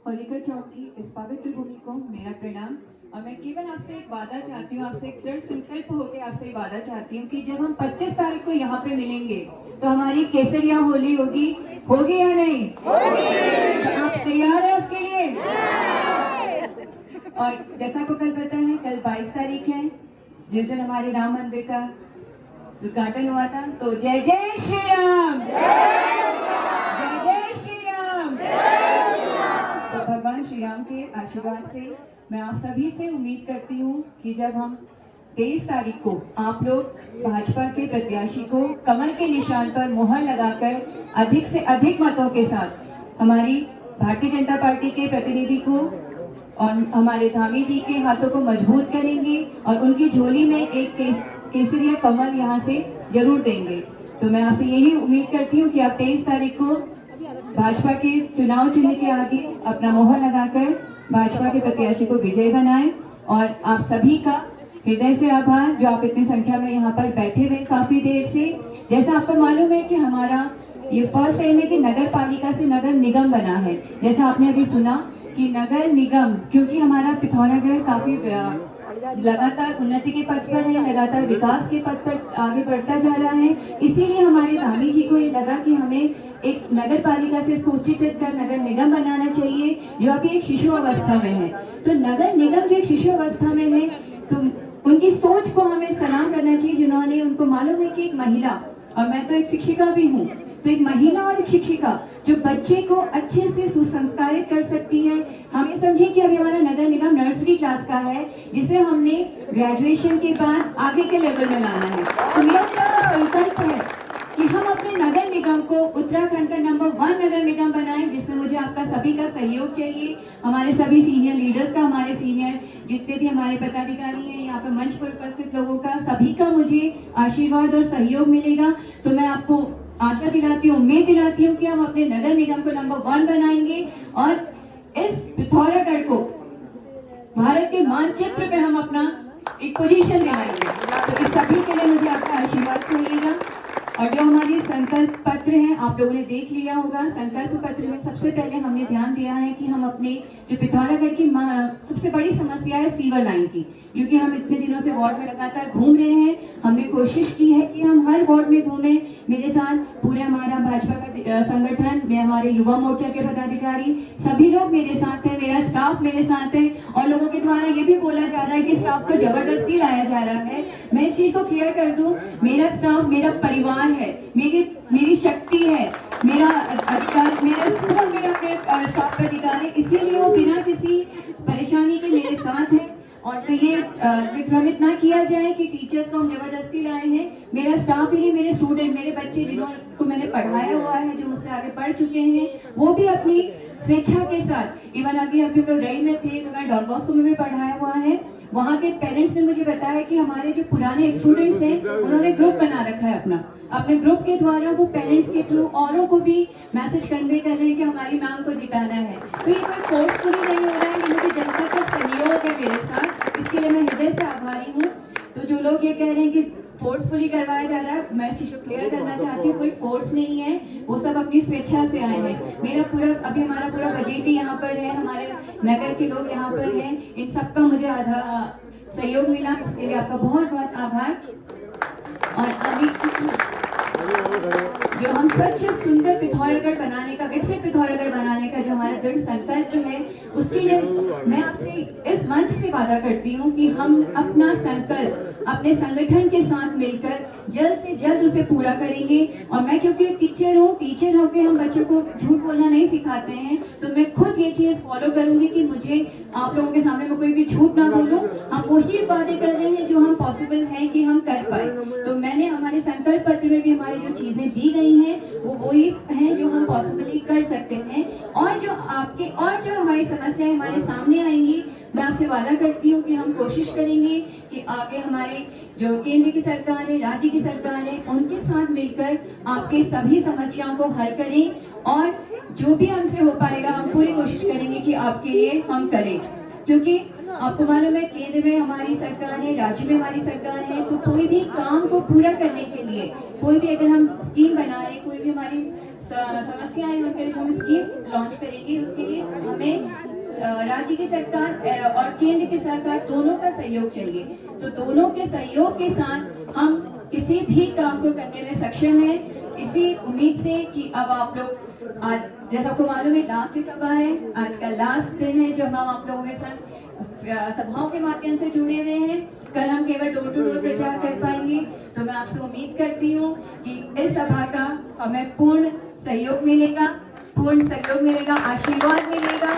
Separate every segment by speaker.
Speaker 1: होलिका चौक की इस पवित्र भूमि को मेरा प्रणाम। और मैं केवल आपसे एक वादा चाहती हूँ, आपसे एक दृढ़ संकल्प होकर आपसे एक वादा चाहती हूँ कि जब हम 25 तारीख को यहाँ पे मिलेंगे तो हमारी केसरिया होली होगी या नहीं? तो आप तैयार हैं उसके लिए? और जैसा आपको कल पता है, कल 22 तारीख है, जिस दिन हमारे राम मंदिर का उद्घाटन हुआ था। तो जय जय श्री राम, जय जय श्री राम। तो भगवान श्री राम के आशीर्वाद से मैं आप सभी से उम्मीद करती हूँ कि जब हम 23 तारीख को आप लोग भाजपा के प्रत्याशी को कमल के निशान पर मुहर लगाकर अधिक से अधिक मतों के साथ हमारी भारतीय जनता पार्टी के प्रतिनिधि को और हमारे धामी जी के हाथों को मजबूत करेंगे और उनकी झोली में एक केसरिया कमल यहाँ से जरूर देंगे। तो मैं आपसे यही उम्मीद करती हूँ कि आप 23 तारीख को भाजपा के चुनाव चिन्ह के आगे अपना मोहर लगाकर भाजपा के प्रत्याशी को विजय बनाएं। और आप सभी का हृदय से आभार जो आप इतनी संख्या में यहाँ पर बैठे हुए काफी देर से। जैसा आपको मालूम है कि हमारा ये फर्स्ट टाइम है कि नगर पालिका से नगर निगम बना है। जैसा आपने अभी सुना कि नगर निगम, क्योंकि हमारा पिथौरागढ़ काफी लगातार उन्नति के पथ पर है, लगातार विकास के पथ पर आगे बढ़ता जा रहा है, इसीलिए हमारे धामी जी को ये लगा कि हमें एक नगर पालिका से इसको उच्चीकृत कर नगर निगम बनाना चाहिए जो अभी एक शिशु अवस्था में है। तो नगर निगम जो एक शिशु अवस्था में है, तो उनकी सोच को हमें सलाम करना चाहिए, जिन्होंने, उनको मालूम है कि एक महिला, और मैं तो एक शिक्षिका भी हूँ, तो एक महिला और एक शिक्षिका जो बच्चे को अच्छे से सुसंस्कारित कर सकती है। हमें समझिए कि अभी हमारा नगर निगम नर्सरी क्लास का है, जिसे हमने ग्रेजुएशन के बाद आगे के लेवल में लाना है। तो मेरा संकल्प है कि हम अपने नगर निगम को उत्तराखंड का नंबर 1 नगर निगम बनाएं, जिसमें मुझे आपका सभी का सहयोग चाहिए, हमारे सभी सीनियर लीडर्स का, हमारे सीनियर जितने भी हमारे पदाधिकारी हैं, यहाँ पर मंच पर उपस्थित लोगों का, सभी का मुझे आशीर्वाद और सहयोग मिलेगा। तो मैं आपको आशा दिलाती हूँ, उम्मीद दिलाती हूँ कि हम अपने नगर निगम को नंबर 1 बनाएंगे और इस पिथौरागढ़ को भारत के मानचित्र पे हम अपना एक पोजीशन दिलाएंगे। तो इस सभी के लिए मुझे आपका आशीर्वाद चाहिएगा। और जो हमारी संकल्प पत्र है, आप लोगों ने देख लिया होगा। संकल्प पत्र में सबसे पहले हमने ध्यान दिया है कि हम अपने जो पिथौरागढ़ की सबसे बड़ी समस्या है सीवर लाइन की, क्योंकि हम इतने दिनों से वार्ड में लगातार घूम रहे हैं। हमने कोशिश की है कि हम हर वार्ड में घूमें। मेरे साथ पूरे हमारा भाजपा का संगठन में हमारे युवा मोर्चा के पदाधिकारी सभी लोग मेरे साथ हैं, मेरा स्टाफ मेरे साथ है, और लोगों के द्वारा ये भी बोला जा रहा है कि स्टाफ को जबरदस्ती लाया जा रहा है। मैं इस चीज को क्लियर कर दूं, मेरा स्टाफ मेरा परिवार है, मेरी शक्ति है, मेरा अधिकार, मेरा स्टाफ का अधिकार है, इसीलिए वो बिना किसी परेशानी के मेरे साथ है। और तो ये विभ्रमित ना किया जाए कि टीचर्स को हम जबरदस्ती लाए हैं। मेरा स्टाफ ही नहीं, मेरे स्टूडेंट, मेरे बच्चे जिनको मैंने पढ़ाया हुआ है, जो मुझसे आगे पढ़ चुके हैं, वो भी अपनी स्वेच्छा के साथ, इवन अभी लोग रई में थे तो मैं डॉन बॉस्को में भी पढ़ाया हुआ है। वहाँ के पेरेंट्स ने मुझे बताया कि हमारे जो पुराने स्टूडेंट्स हैं उन्होंने ग्रुप बना रखा है अपने ग्रुप के द्वारा वो पेरेंट्स के थ्रू औरों को भी मैसेज कन्वे कर रहे हैं कि हमारी मैम को जिताना है। तो ये कोई फोर्सफुली नहीं हो रहा है, मुझे जनता का सहयोग है मेरे साथ, इसके लिए मैं हृदय से आभारी हूँ। तो जो लोग ये कह रहे हैं कि फोर्सफुली करवाया जा रहा है, मैं इस चीज को क्लियर करना चाहती हूँ, कोई फोर्स नहीं है, वो सब अपनी स्वेच्छा से आए हैं। मेरा पूरा अभी हमारा पूरा बजट ही यहाँ पर है, हमारे नगर के लोग यहाँ पर हैं, इन सबका मुझे सहयोग मिला, इसके लिए आपका बहुत बहुत आभार। और अभी जो हम स्वच्छ सुंदर पिथौरागढ़ बनाने का, विकसित पिथौरागढ़ बनाने का जो हमारा दृढ़ संकल्प है, उसके लिए मैं आपसे इस मंच से वादा करती हूँ कि हम अपना संकल्प अपने संगठन के साथ मिलकर जल्द से जल्द उसे पूरा करेंगे। और मैं क्योंकि टीचर हूँ, टीचर होकर हम बच्चों को झूठ बोलना नहीं सिखाते हैं, तो मैं खुद ये चीज फॉलो करूंगी कि मुझे आप लोगों के सामने में कोई भी झूठ ना बोलूं। हम वही वादे कर रहे हैं जो हम पॉसिबल है कि हम कर पाए। तो मैंने हमारे संकल्प पत्र में भी हमारी जो चीजें दी गई हैं वो वही हैं जो हम पॉसिबली कर सकते हैं। और जो हमारी समस्याएं हमारे सामने आएंगी, मैं आपसे वादा करती हूँ कि हम कोशिश करेंगे कि आगे हमारे जो केंद्र की सरकार है, राज्य की सरकार है, उनके साथ मिलकर आपके सभी समस्याओं को हल करें। और जो भी हमसे हो पाएगा हम पूरी कोशिश करेंगे कि आपके लिए हम करें, क्योंकि आपको मालूम है केंद्र में हमारी सरकार है, राज्य में हमारी सरकार है, तो कोई भी काम को पूरा करने के लिए, कोई भी अगर हम स्कीम बना रहे, कोई भी हमारी समस्याएं उनके लिए जो हम स्कीम लॉन्च करेंगे, उसके लिए हमें राज्य की सरकार और केंद्र की सरकार दोनों का सहयोग चाहिए। तो दोनों के सहयोग के साथ हम किसी भी काम को करने में सक्षम है। इसी उम्मीद से कि अब आप लोग आज, जैसा आपको मालूम है, लास्ट सभा है, आज का लास्ट दिन है जो हम आप लोगों के साथ सभाओं के माध्यम से जुड़े हुए हैं। कल हम केवल डोर टू डोर प्रचार कर पाएंगे। तो मैं आपसे उम्मीद करती हूँ कि इस सभा का हमें पूर्ण सहयोग मिलेगा, आशीर्वाद मिलेगा।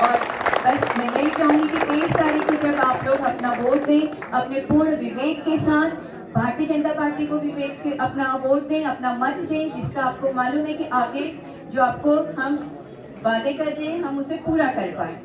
Speaker 1: और बस मैं यही चाहूंगी कि 23 तारीख को जब आप लोग अपना वोट दें, अपने पूर्ण विवेक के साथ भारतीय जनता पार्टी को विवेक के अपना वोट दें, अपना मत दें, जिसका आपको मालूम है कि आगे जो आपको हम वादे कर रहे हैं हम उसे पूरा कर पाए।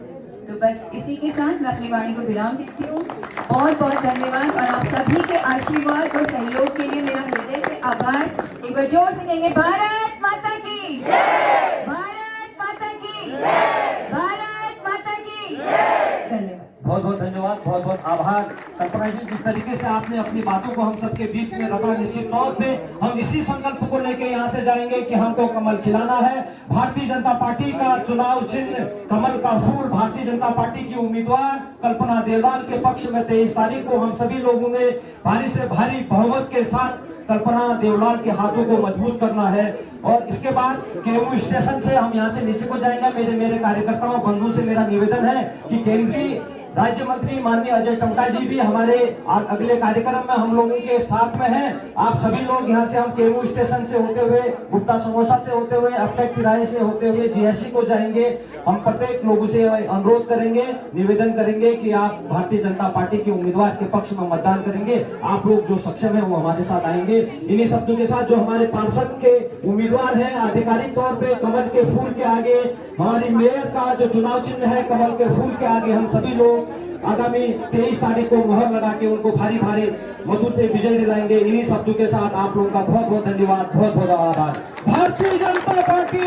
Speaker 1: तो बस इसी के साथ मैं अपनी वाणी को विराम देती हूँ। बहुत बहुत धन्यवाद और आप सभी के आशीर्वाद और सहयोग के लिए मेरा हृदय से आभार। एक बार जोर से कहेंगे, भारत माता की जय, भारत माता की जय, भारत माता की जय। धन्यवाद,
Speaker 2: बहुत बहुत धन्यवाद, बहुत बहुत आभार कल्पना जी। जिस तरीके से आपने अपनी बातों को हम सबके बीच में रखा, निश्चित तौर पे हम इसी संकल्प को लेके यहाँ से जाएंगे कि हमको कमल खिलाना है। भारतीय जनता पार्टी का चुनाव चिन्ह कमल का फूल, भारतीय जनता पार्टी की उम्मीदवार कल्पना देवलाल के पक्ष में 23 तारीख को हम सभी लोगों ने भारी से भारी बहुमत के साथ कल्पना देवलाल के हाथों को मजबूत करना है। और इसके बाद केमू स्टेशन से हम यहाँ से नीचे को जाएंगे। मेरे कार्यकर्ताओं बंधु से मेरा निवेदन है कि केंद्रीय राज्य मंत्री माननीय अजय टमटा जी भी हमारे अगले कार्यक्रम में हम लोगों के साथ में हैं। आप सभी लोग यहाँ से हम केमू स्टेशन से होते हुए, गुप्ता समोसा से होते हुए, अपटेक किराए से होते हुए जीएससी को जाएंगे। हम प्रत्येक लोगों से अनुरोध करेंगे, निवेदन करेंगे कि आप भारतीय जनता पार्टी के उम्मीदवार के पक्ष में मतदान करेंगे। आप लोग जो सक्षम है वो हमारे साथ आएंगे। इन्हीं शब्दों के साथ जो हमारे पार्षद के उम्मीदवार हैं, आधिकारिक तौर पे कमल के फूल के आगे, हमारी मेयर का जो चुनाव चिन्ह है कमल के फूल के आगे, हम सभी लोग आगामी 23 तारीख को मोहर लगा के उनको भारी भारी मतों से विजय दिलाएंगे। इन्हीं शब्दों के साथ आप लोगों का बहुत बहुत धन्यवाद, बहुत बहुत आभार। भारतीय जनता पार्टी